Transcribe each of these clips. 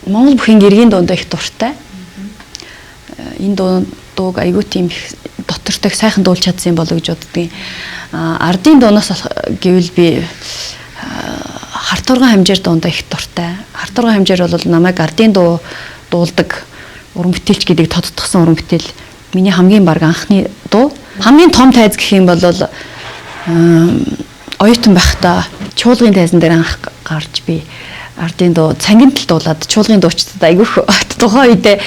Монгол бүхэн гэргийн дуунд их дуртай. Энэ дууг айгүй тийм доктортой сайхан дуулж чадсан болов гэж боддгийн. Ардын дуунаас гэвэл би харт урган хамжаар дуунд их дуртай. Харт урган хамжаар бол намайг ардын дуу дуулдаг уран бүтээлч гэдэг тодтгсон уран бүтээл. Миний хамгийн баг анхны дуу. Хамгийн том тайз гэх юм бол оюутан байхдаа чуулгын тайзан дээр анх гарч би ардын дуу цангин тал дуулаад чуулгын дуучдад айгүйх тухайн үедээ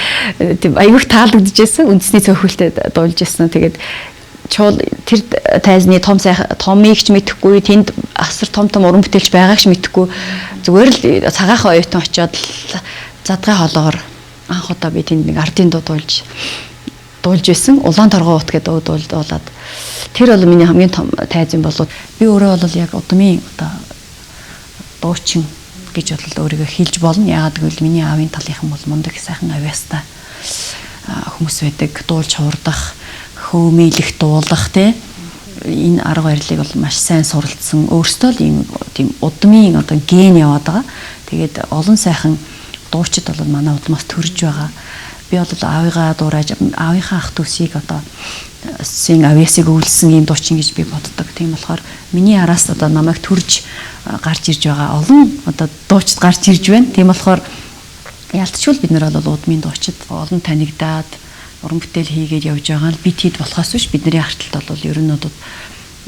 тийм айгүйх таалагдчихсэн. Үндэсний цөөхөлтэй дуулж ирсэн. Тэгээд тэр тайзны томыг ч мэдэхгүй, тэнд асар том уран бүтээлч байгааг ч мэдэхгүй. Зүгээр л цагаахан оюутан очиод задгай хоолоогоор анх удаа би тэнд нэг ардын дуу дуулж байсан. Улаан торгоо ут гэдэг дуу дуулаад тэр бол миний хамгийн том тайз юм болоод би өөрөө бол яг удмын одоо дуучин гэж бол өөрийгөө хэлж болно. Яагаад гэвэл миний аавын талынхан бол мундаг сайхан авьяастай хүмүүс байдаг. Дуулж хуурдах, хөөмийлэх, дуулах тий энэ арга барилыг бол маш сайн суралцсан. Өөртөө л ийм тийм удмын одоо ген яваад байгаа. Тэгээд олон сайхан дуучид бол манай удмаас төрж байгаа. Би бол аавыгаа дуурайж аавынхаа ах дүүсийг одоо син авьяасыг өвлсөн ийм дуучин гэж би боддог. Тийм болохоор миний араас одоо намайг төрж гарч ирж байгаа олон одоо дуучид гарч ирж байна. Тийм болохоор ялцчгүй бид нар бол удмын дуучид олон танигдаад уран бүтээл хийгээд явж байгаа нь бид хэд болохоос биш бидний арталт бол ер нь одоо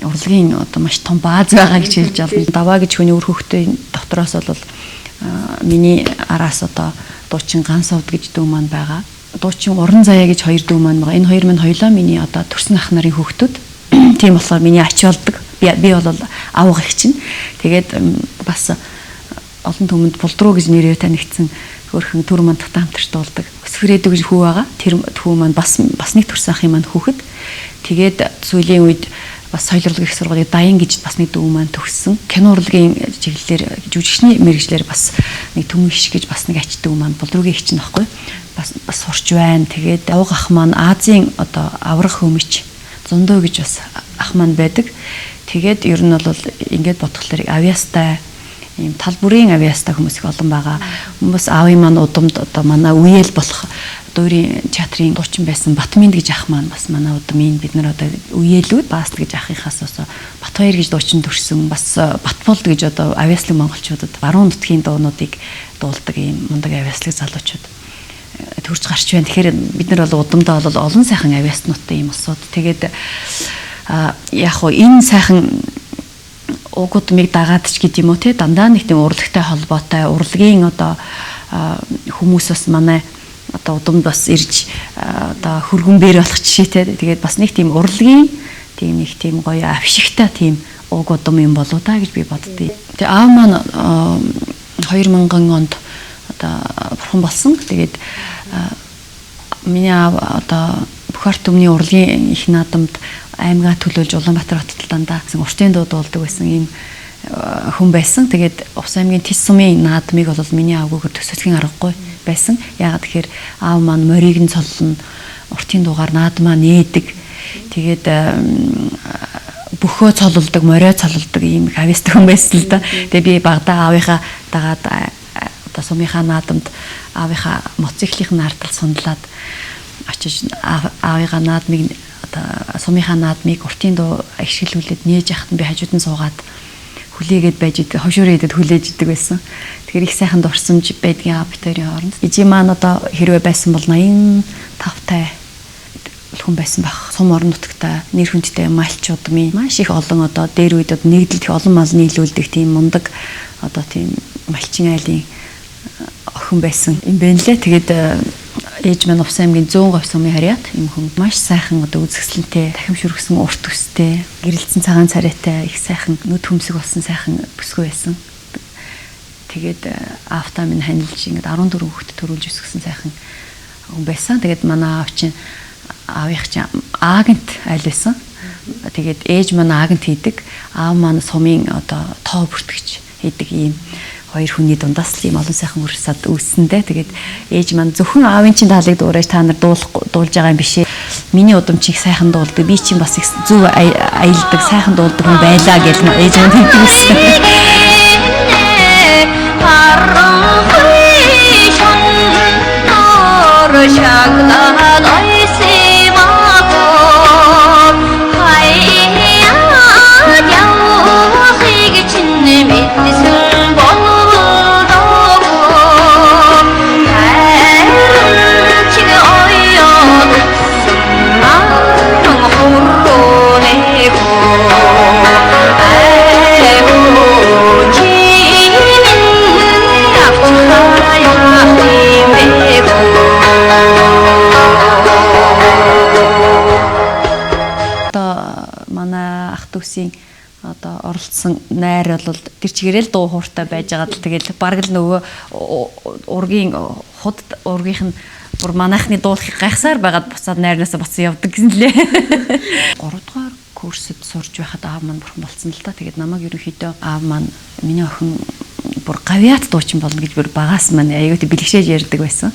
урлагийн одоо маш том бааз байгаа гэж хэлж байна. Даваа гэж хүний үр хөвгтэй дотроос бол миний араас одоо дуучин Гансавд гэж дүү маань байгаа. Дуучин Уран Заяа гэж хоёр дүү маань байгаа. Энэ хоёр минь хоёлаа миний одоо төрсөн ах нарын хүүхдүүд. Тийм болохоор миний ач болдог. Би бол авах их чинь. Тэгээд бас олон түмэнд Булдруу гэж нэрээр танигдсан хөрхөн төр мандахтай хамтарч дуулдаг. Өсгөрээдүү гэж хүү байгаа. Тэр хүү маань бас нэг төрсөн ахын маань хүүхэд. Тэгээд сүүлийн үед бас соёл урлагийн их сургуулийн Даян гэж бас нэг дүү маань төгссөн. Кино урлагийн чиглэлээр жүжигчний мэргэжлэр бас нэг төмөш гэж бас нэг ач дүү маань Булдруугийн их чинь баггүй. Бас сурч байна. Тэгээд авга ах маань Азийн одоо аврах хөмөч Зундөө гэж бас ах маань байдаг. Тэгээд ер нь бол ингээд бодглохлоор авьяастай ийм тал бүрийн авьяастай хүмүүс их олон байгаа. Хүмүүс аавын маань удамд одоо манай үеэл болох дуурийн театрын дуучин байсан Батминд гэж ах маань бас манай удмын бид нар одоо үеэлүүд Бааст гэж ахынхаас Батбаяр гэж дуучин төрсөн бас Батболд гэж одоо авьяаслаг монголчуудад баруун нутгийн дуунуудыг дуулдаг ийм мундаг авьяаслаг залуучууд төрж гарч байна. Тэгэхээр бид нар бол удамдаа бол олон сайхан авьяаснуудтай ийм усууд. Тэгээд яг хоо энэ сайхан угуудмыг дагаад ч гэдэг юм уу те дандаа нэг тийм урлагтай холбоотой урлагийн одоо хүмүүс бас манай одоо удамд бас ирж одоо хөргөн бэр болох жишээтэй. Тэгээд бас нэг тийм урлагийн тийм нэг тийм гоё авшигтай тийм уг удам юм болоо да гэж би боддгийг. Тэгээ аав маань 2000 онд одоо бурхан болсон. Тэгээд миний аав одоо Бүхарт өмнө урлагийн их наадамд аймгаа төлөөлж Улаанбаатар хотод дандаа уртын дуу дуулдаг байсан ийм хүн байсан. Тэгээд Увс аймгийн Тис сумын наадмыг бол миний аавгүйгээр төсөөлхийн аргагүй байсан. Яагаад тэгэхээр аав маань морийг нь цоллно, уртын дуугаар наадмаа нээдэг. Тэгээд бөхөө цололдог, морио цололдог ийм авьяастай хүн байсан л да. Тэгээд би багада аавынхаа дагаад одоо сумынхаа наадамд аавынхаа мотоциклын наартал сундлаад очиж аавынхаа наадмыг одоо сумынхаа наадмыг уртын дуу ашиглуулад нээж яхад би хажууд нь суугаад хүлээгээд байж идэг, хошуур хийдэд хүлээж идэг байсан. Тэгэхээр их сайхан дурсамж байдгийн аав битэрийн хооронд. Ижи маань одоо хэрвээ байсан бол 85 хүн байсан байх. Сум орон нутагта нэр хүндтэй малчууд минь маш их олон одоо дээр үед нэгдэлт их олон мал нийлүүлдэг тийм мундаг одоо тийм малчин айлын охин байсан юм байна лээ. Тэгээд ээж маань Увс аймгийн 100 говь сумын харьяат юм хүн маш сайхан одоо үзэсгэлэнтэй, дахим шүргсэн урт төстэй, гэрэлцэн цагаан царайтай их сайхан нүд хөмсг болсон сайхан бүсгүй байсан. Тэгээд аавтаа минь ханилж ингээд 14 хүүхэд төрүүлж өсгсөн сайхан хүн байсан. Тэгээд манай аав чинь аавынх чинь агент айл байсан. Тэгээд ээж маань агент хийдэг, аав маань сумын одоо тоо бүртгэж хийдэг ийм хоёр хүний дундаас л ийм олон сайхан үрсад үүссэндээ тэгээд ээж маань зөвхөн аавын чинь таалыг дуурайж та нар дуулж байгаа юм биш ээ. Миний удам чи их сайхан дуулдаг, би чинь бас их зөв аялдаг, сайхан дуулдаг хүн байлаа гэж ээж маань хэлдэг байсан. Төсийн одоо оролцсон найр бол тэр чигээрэл дуу хууртай байж байгаа л тэгээд бараг л нөгөө ургийн худ ургийнх нь бүр манайхны дуулахыг гайхсаар байгаад буцаад найрнаасаа буцсан явдаг гэсэн лээ. 3 дугаар курсэд сурж байхад аав маань бурхан болцсон л та. Тэгээд намайг ерөнхийдөө аав маань миний охин бүр гавьяат дуучин болно гэж бүр багаас маань аягүй бэлгшээж ярьдаг байсан.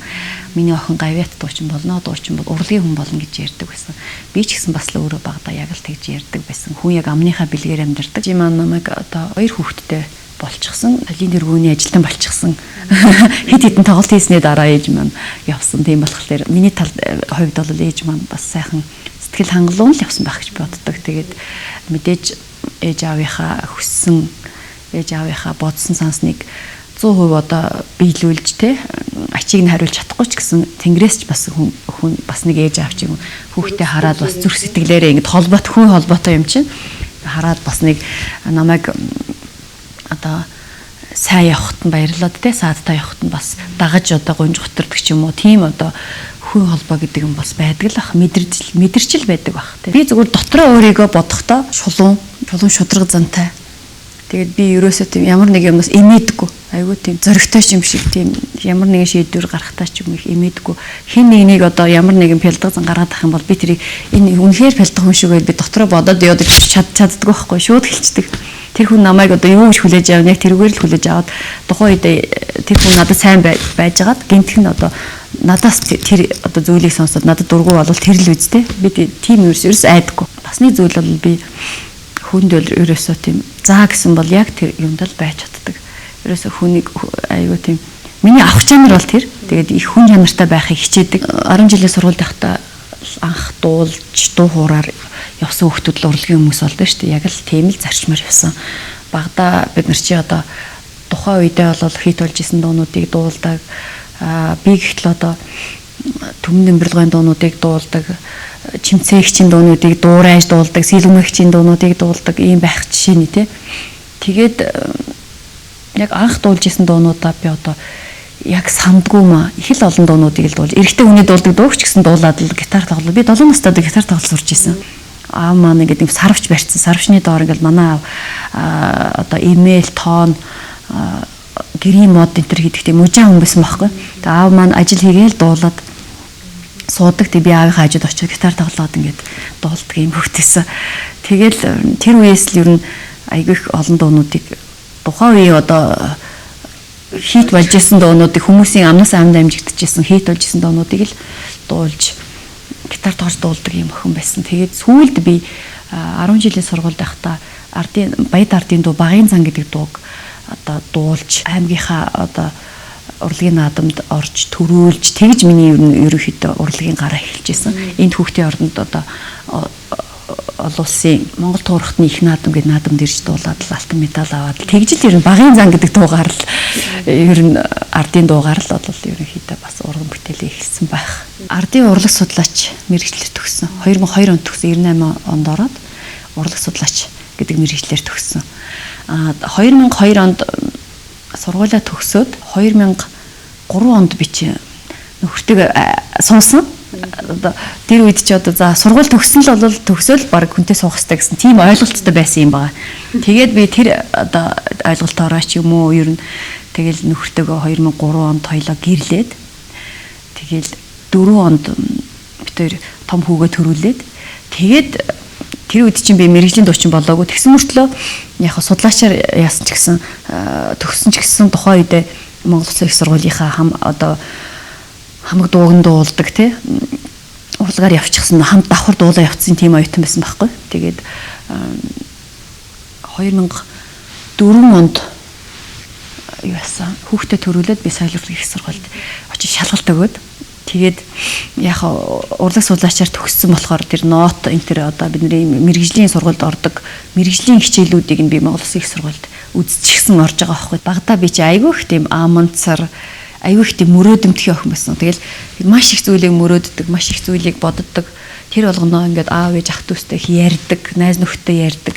Миний охин гавьяат дуучин болно, дуучин бол урлагийн хүн болно гэж ярьдаг байсан. Би ч гэсэн бас л өөрөө багада яг л тэгж ярьдаг байсан. Хүн яг амныхаа бэлгээр амьдардаг. Чи маань намайг одоо 2 хүүхэдтэй болчихсон. Талын тэргүүний ажилтан болчихсон. Хэд хэдэн тоглолт хийсний дараа ээж маань явсан. Тийм болохоор миний хувьд бол ээж маань бас сайхан сэтгэл хангалуун л явсан байх гэж боддог. Тэгээд мэдээж ээж аавынхаа хүссэн, ээж аавынхаа бодсон сансныг 100% одоо биелүүлж те ачийг нь хариулж чадахгүй ч гэсэн тэнгэрээс ч бас хүн бас нэг ээж аав чинь хүүхдээ хараад бас зүрх сэтгэлээрээ ингэ хүн холбоотой юм чинь хараад бас нэг намайг одоо сайн явахт нь баярлаад те саадтай явахт нь бас дагаж одоо гонж готэрдэг ч юм уу тийм одоо хүн холбоо гэдэг юм бас байдаг л ах мэдэрчл байдаг бах те би зүгээр дотроо өөрийгөө бодохдоо шулуун шудраг зантай. Тэгээд би ерөөсөө тийм ямар нэг юмнаас эмээдэггүй. Айгуу тийм зөрөгтэй юм шиг тийм ямар нэгэн шийдвэр гаргахтаа ч юм их эмээдэггүй. Хэн нэг одоо ямар нэгэн пялдаг зан гаргаад ах юм бол би тэрийг энэ үнэхээр пялдаг хүн шиг байл би дотроо бодоод яваад чаддаггүй байхгүй шууд хэлцдэг. Тэр хүн намайг одоо юу гэж хүлээж авна яг тэрүүгээр л хүлээж аваад тухайн үед тэр хүн надад сайн байжгаад гинтхэн одоо надаас тэр одоо зүйлийг сонсоод надад дургу болвол тэр л үстэй. Би тийм ерөөс айдаггүй. Бас нэг зүйл бол би хүнд ерөөсөө тийм заа гэсэн бол яг тэр юмд л байж чаддаг. Ерөөсөө хүнийг айгуу тийм миний авах чанар бол тэр. Тэгээд их хүн чанартай байхыг хичээдэг. 10 жилийн сургууль байхдаа анх дуулж дуу хуураар явсан хүмүүс л урлагийн хүмүүс болдоо шүү дээ. Яг л тийм л зарчмаар явсан. Багада бид нар чи одоо тухайн үедээ бол хит болж исэн дуунуудыг дуулдаг. Би гэхтэл одоо төмөн нэмбэрлэгын дуунуудыг дуулдаг. Чимцээгчийн дуунуудыг дуурайж дуулдаг, сэлгэмэгчийн дуунуудыг дуулдаг ийм байх жишээний тий. Тэгээд яг анх дуулж исэн дуунуудаа би одоо яг сандгүй маа их л олон дуунуудыг л дуулж. Эрэгтэй хүний дуулдаг дуугч гэсэн дуулаад л гитар тоглоо. Би 7 настай гитар тоглож сурч исэн. Аав маань ингээд сарвч барьсан. Сарвчны доор ингээд манай аав одоо имэйл, тоон, гэрийн мод энэ төр хийдэг тийм мужаа хүн байсан байхгүй. Тэгээд аав маань ажил хийгээл дуулаад суудаг. Тэг би аавынхаа хажууд очиж гитар тоглоод ингээд дуулдаг юм хөвтэйсэн. Тэгэл тэр үеэс л ер нь айгүй их олон дуунуудыг тухайн үеийн одоо хит болж исэн дуунуудыг хүмүүсийн амнаас амд амжигдчихсэн хит болж исэн дуунуудыг л дуулж гитар тоглож дуулдаг юм охин байсан. Тэгээд сүүлд би 10 жилийн сургууль байхдаа Баяд ардын дуу Багын зан гэдэг дууг одоо дуулж аймгийнхаа одоо урлагийн наадамд орж төрүүлж тэгж миний ерөнхийдөө урлагийн гараа эхэлжсэн. Энд хүүхдийн ордонд одоо олон улсын Монгол туурхтны их наадам гэдэг наадамд ирж дуулаад алтан медаль аваад тэгж л ер нь Багын зан гэдэг дуугаар л ер нь ардын дуугаар л бол ерөнхийдөө бас урган бүтээлээ эхэлсэн байх. Ардын урлаг судлаач мэргэжлэр төгссөн. 2002 онд төгссөн. 98 онд ороод урлаг судлаач гэдэг мэргэжлэр төгссөн. 2002 онд сургуулаа төгсөөд 2003 онд би чи нөхөртэйг суусан. Одоо тэр үед чи одоо за сургууль төгссөн л бол төгсөөл баг хүнтэй суух хэрэгтэй гэсэн тийм ойлголттой байсан юм байна. Тэгээд би тэр одоо ойлголтоороо ч юм уу ер нь тэгэл нөхөртэйгөө 2003 онд хоёлоо гэрлээд тэгэл 4 онд бид хоёр том хүүгээ төрүүлээд тэгээд тэр үед чинь би мэрэгжлийн дуучин болоогүй. Тэгсэн мөртлөө яг судлаачаар яасан ч гэсэн төгссөн ч гэсэн тухайн үедээ Монгол Улсын их сургуулийнхаа хамаг дууган дуулдаг тий урлагаар явчихсан хамт давхар дуулаа явцсан тийм оюутан байсан байхгүй. Тэгээд 2004 онд юу яасан хүүхдээ төрүүлээд би соёл урлагийн их сургуульд очиж шалгалт өгөөд тэгээд яг урлаг судлаачаар төгссөн болохоор тэр ноот энэ тэр одоо бидний мэрэгжлийн сургуульд ордог мэрэгжлийн хичээлүүдийг нь би Монгол Улсын их сургуульд үзчихсэн орж байгаа байхгүй. Багада би чи айгүй их тийм аманцар айгүй их тийм мөрөөдмтгий охин байсан. Тэгэл маш их зүйлийг мөрөөддөг, маш их зүйлийг боддог. Тэр болгоноо ингээд аав ээж ах дүүстэй ярьдаг, найз нөхдөдтэй ярьдаг.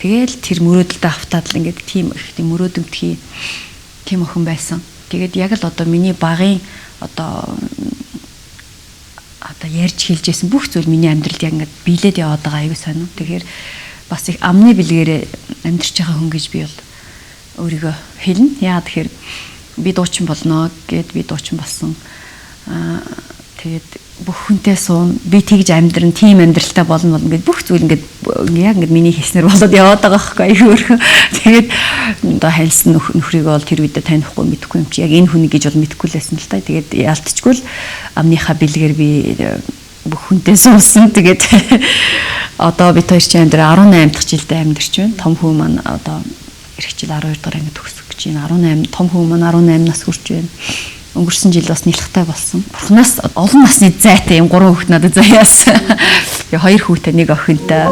Тэгэл тэр мөрөөдөлтөд автаад л ингээд тийм их тийм мөрөөдмтгий тийм охин байсан. Тэгээд яг л одоо миний багын одоо ярьж хэлжсэн бүх зүйл миний амьдралд яг ингээд биелээд яваад байгаа аюу сайн. Тэгэхээр бас их амны бэлгээрээ амьдарч байгаа хүн гэж би бол өөрийгөө хэлнэ. Яагаад тэгэхээр би дуучин болно гэд би дуучин болсон. Тэгээд бүх хүнтэй суун би тэгж амьдран тийм амьдралтай болно гэд бүх зүйл ингээд яг ингээд миний хийснээр болоод яваад байгаа байхгүй аюу өөрөө. Тэгээд одоо хайлсан нөхрийгөө бол тэр үедээ танихгүй мэдэхгүй юм чи яг энэ хүнийг гэж бол мэдэхгүй л байсан л та. Тэгээд яалтчгүй л амныхаа бэлгээр би бүх хүнтэй суусан. Тэгээд одоо бид хоёр чинь амьдрал 18 дахь жилдээ амьдарч байна. Том хүү маань одоо эх жил 12 дахь анги төгсөх гэж байна. 18 том хүү маань 18 нас хүрч байна. Өнгөрсөн жил бас нэлхтэй болсон. Бурхнаас олон насны зайтай юм 3 хүүхэд надад заяасан. Тэгээ 2 хүүтэй 1 охинтой.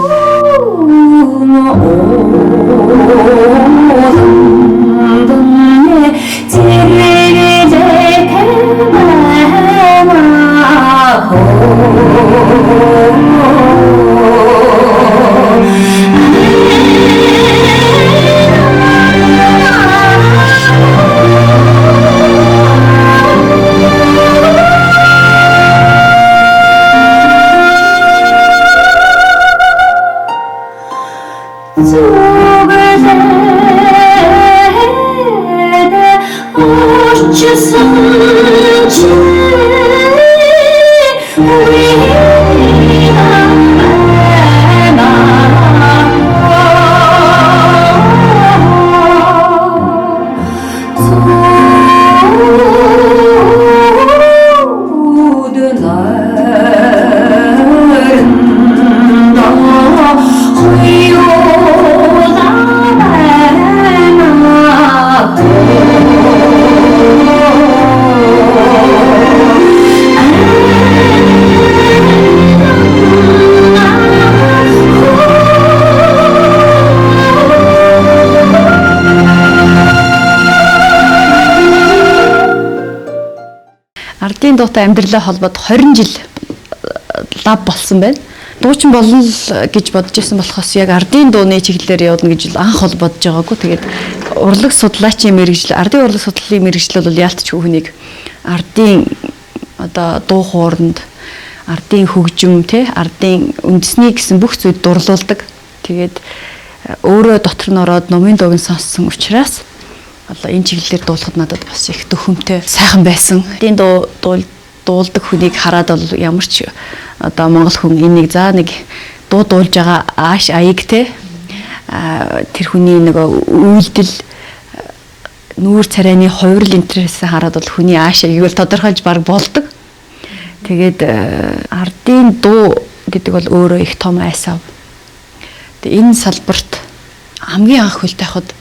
Ардын дуутай амьдралаа холбоод 20 жил лав болсон байна. Дуучин болно л гэж бодож исэн болохоос яг ардын дууны чиглэлээр явна гэж анх бол бодож байгаагүй. Тэгээд урлаг судлаачийн мэрэгжил, ардын урлаг судлалын мэрэгжил бол яалтч хүнийг ардын одоо дуу хооронд, ардын хөгжим, ардын үндэсний гэсэн бүх зүйлд дурлуулдаг. Тэгээд өөрөө дотор нь ороод номын дууг сонссон учраас одоо энэ чиглэлээр дуулахад надад бас их төхөмтэй сайхан байсан. Ардын дуулдаг хүнийг хараад бол ямар ч одоо монгол хүн энийг за нэг дуулж байгаа ааш аяг тэр хүний нэг үйлдэл нүүр царайны хувирал интерес хараад бол хүний ааш аяг бол тодорхойлж баг болдог. Тэгээд ардын дуу гэдэг бол өөрөө их том айсав. Тэгээд энэ салбарт хамгийн анх хөл тахад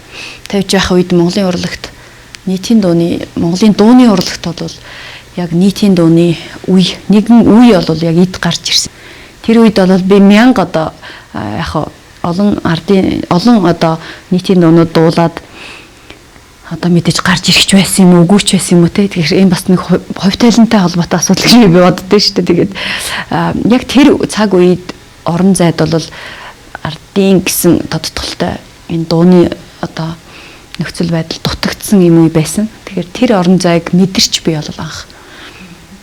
тавьж байх үед Монголын урлагт Монголын дууны урлагт бол яг нийтийн дууны үе нэгэн үе бол яг эд гарч ирсэн. Тэр үед бол би 1000 одоо яг олон одоо нийтийн дуунууд дуулаад одоо мэдээж гарч ирэх ч байсан юм уу, үгүй ч байсан юм уу те. Тэгэхээр энэ бас нэг хувь талантай холбоотой асуудал гэж би боддөө шүү дээ. Тэгээд яг тэр цаг үед орон зайд бол ардын гэсэн тодтголтой энэ дууны одоо нөхцөл байдал дутагдсан юм уу байсан. Тэгэхээр тэр орон зайг мэдэрч би бол анх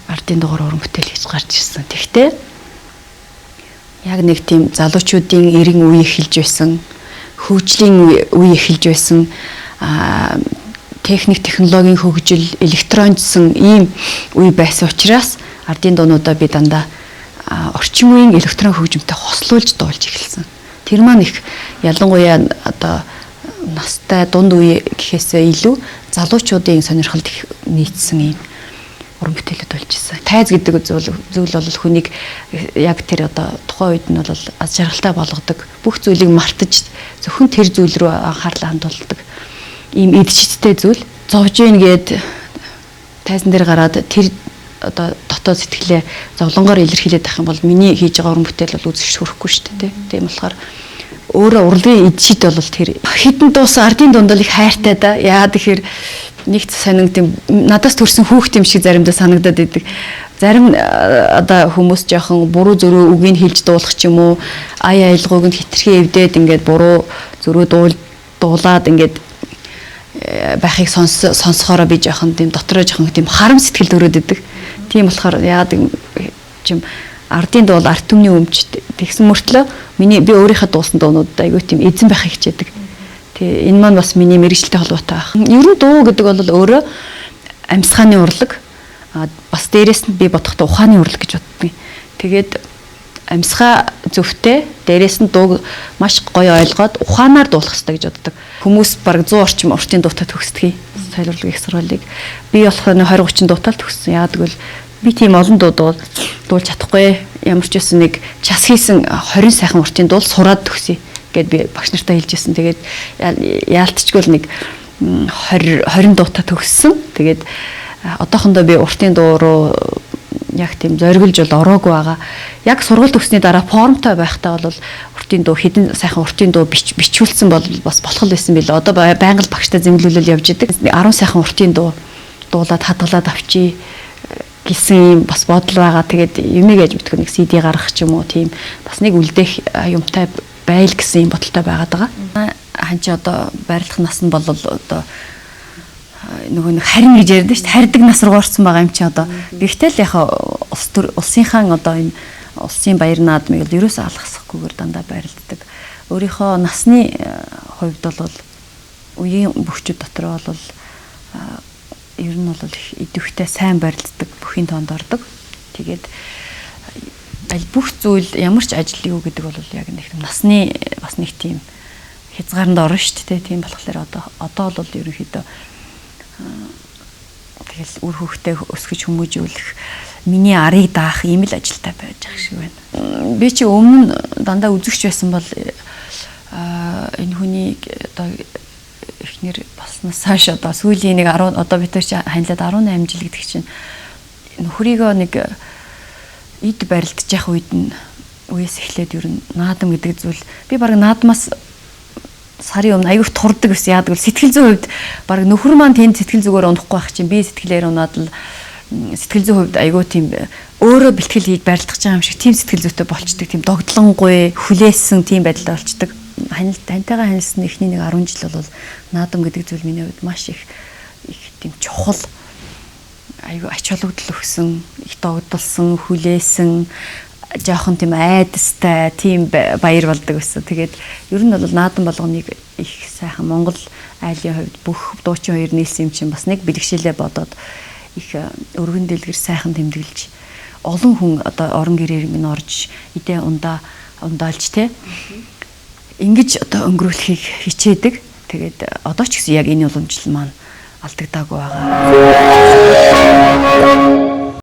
ардын дугаар уран бүтээл хийж гарч ирсэн. Тэгтээ яг нэг тийм залуучуудын эрен үе эхэлж байсан, хөгжлийн үе эхэлж байсан, техник технологийн хөгжил, электронжсэн ийм үе байсан учраас ардын дуунуудаа би дандаа орчин үеийн электрон хөгжимтэй хослуулж дуулж эхэлсэн. Тэр маань их ялангуяа одоо настай дунд үе гэхээсээ илүү залуучуудын сонирхолд их нийцсэн юм уран бүтээлүүд болж ирсэн. Тайз гэдэг зүйл бол хүнийг яг тэр одоо тухайн үед нь бол аз жаргалтай болгодог. Бүх зүйлийг мартаж зөвхөн тэр зүйл рүү анхаарлаа хандуулдаг. Ийм эдчиттэй зүйл. Зовж ийн гээд тайзан дээр гараад тэр одоо дотоод сэтгэлээ зовлонгоор илэрхийлээд авах юм бол миний хийж байгаа уран бүтээл бол үзэгч хүрэхгүй шүү дээ. Тийм болохоор өөрөө урлагийн эдчит бол тэр хитэн дуус ардын дунд бол их хайртай да. Яагаад тэгэхээр нэгт сонин тийм надаас төрсэн хүүхд юм шиг заримдаа санагдаад идэг. Зарим одоо хүмүүс жоохон буруу зөрөө үгийг хэлж дуулах ч юм уу ая аялгууг нь хитрхи эвдээд ингээд буруу зөрөө дуулаад ингээд байхыг сонсохороо би жоохон тийм дотроо жоохон тийм харам сэтгэл төрөөд идэг. Тийм болохоор яагаад юм ардын дуул арт түмний өмч тэгсэн мөртлөө би өөрийнхөө дуусан дуунуудад айгүй тийм эзэн байхыг хичээдэг. Тэгээ энэ маань бас миний мэргэжилтэй холбоотой байх. Ер нь дуу гэдэг бол өөрөө амьсгааны урлаг бас дээрэс нь би бодохдоо ухааны урлаг гэж боддог. Тэгээд амьсгаа зөвхтэй дээрэс нь дууг маш гоё ойлгоод ухаанаар дуулах хэрэгтэй гэж боддог. Хүмүүс бараг 100 орчим уртын дуутай төгсдөг. Соёл урлагийн их сургуулийг би болохоор 20 30 дуутал төгссөн. Яагаад гэвэл би тийм олон дуу дуулж чадахгүй. Ямар ч байсан нэг час хийсэн 20 сайхан уртын дуул сураад төгсөе гэд би багш нартай хэлжсэн. Тэгээд яалтчгүй л нэг 20 дуутай төгссөн. Тэгээд одоохондоо би уртын дуу руу яг тийм зориглож бол ороогүй байгаа. Яг сургууль төгссөний дараа формтой байхдаа бол уртын дуу хідэн сайхан уртын дуу бичүүлсэн бол бас болох л байсан билээ. Одоо байнга л багштай зэмлүүлэл явж идэг. 10 сайхан уртын дуу дуулаад хадгалаад авчи гэсэн юм бас бодол байгаа. Тэгээд юмыг яаж мэдэх нэг CD гаргах ч юм уу тийм бас нэг үлдээх юмтай байл гэсэн юм бодолтой байгаад байгаа. Ханч одоо байрлах нас нь бол одоо нөгөө нэг харин гэж ярьдэн шүү дээ. Харьдаг нас руу орсон байгаа юм чи одоо. Гэхдээ л яг улсынхаа одоо энэ улсын баяр наадмыг л ерөөсөө алгасахгүйгээр дандаа байрладаг. Өөрийнхөө насны хувьд бол үеийн бөхчүүд дотор бол ер нь бол их идэвхтэй сайн барилддаг, бүхийн тоонд ордог. Тэгээд аль бүх зүйл ямар ч ажил юу гэдэг бол яг нэг насны бас нэг тийм хязгаарланд орно шүү дээ. Тийм болохоор одоо бол ерөнхийдөө тэгэл үр хөвгтэй өсгөж хүмүүжүүлэх миний арыг даах ийм л ажилтай байж ах шиг байна. Би чи өмнө дандаа үзэгч байсан бол энэ хүний одоо эхнэр болсноос хойш одоо сүүлийн нэг 10 одоо бид нар чи ханилаад 18 жил гэдэг чинь нөхрийгөө нэг эд барилдаж явах үеэс эхлээд ер нь наадам гэдэг зүйл би баг наадмаас сарын өмнө аягүй турдаг гэсэн. Яадаг бол сэтгэл зүйн хувьд баг нөхөр маань тэнд сэтгэл зүгээр унахгүй байх чинь би сэтгэлээр унаад л сэтгэл зүйн хувьд аягүй тийм өөрөө бэлтгэл хийж барилдах байгаа юм шиг тийм сэтгэл зүйтэй болчдөг. Тийм догдлонгуй хүлээсэн тийм байдалтай болчдөг. Тантайгаа ханилсан эхний нэг 10 жил бол наадам гэдэг зүйл миний хувьд маш их тийм чухал аягүй ач холбогдол өгсөн, их догдлсон, хүлээсэн жоохон тийм айдастай тийм баяр болдог гэсэн. Тэгээд ер нь бол наадам болгоныг их сайхан Монгол айлын хувьд бүх дуучин хоёр нийлсэн юм чинь бас нэг бэлгшээлээ бодоод их өргөн дэлгэр сайхан тэмдэглэж олон хүн одоо орон гэрээр минь орж идэ ундаалж те ингэж одоо өнгөрүүлэхийг хичээдэг. Тэгээд одоо ч гэсэн яг энэ уламжлал маань алдагдаагүй байгаа.